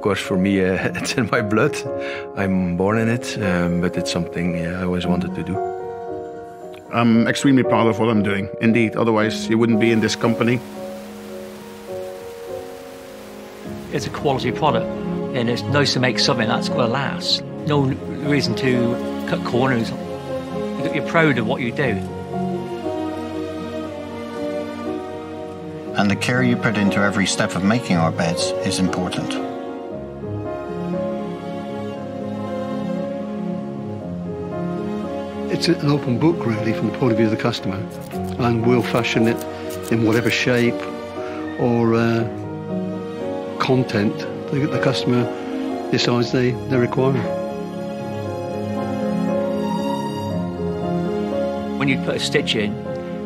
Of course, for me, it's in my blood. I'm born in it, but it's something I always wanted to do. I'm extremely proud of what I'm doing, indeed. Otherwise, you wouldn't be in this company. It's a quality product, and it's nice to make something that's going to last. No reason to cut corners. You're proud of what you do. And the care you put into every step of making our beds is important. It's an open book, really, from the point of view of the customer. And we'll fashion it in whatever shape or content the customer decides they require. When you put a stitch in,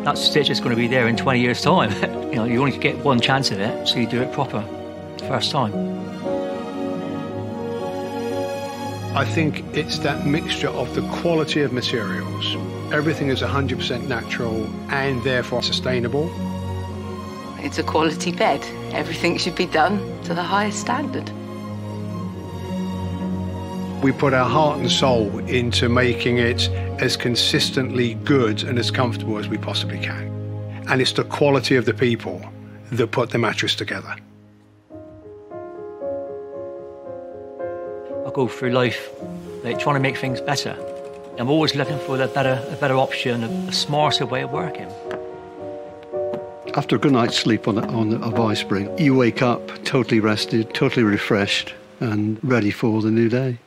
that stitch is going to be there in 20 years' time. You only get one chance of it, so you do it proper the first time. I think it's that mixture of the quality of materials. Everything is 100% natural and therefore sustainable. It's a quality bed. Everything should be done to the highest standard. We put our heart and soul into making it as consistently good and as comfortable as we possibly can. And it's the quality of the people that put the mattress together. I go through life trying to make things better. I'm always looking for a better option, a smarter way of working. After a good night's sleep on a Vispring, you wake up totally rested, totally refreshed and ready for the new day.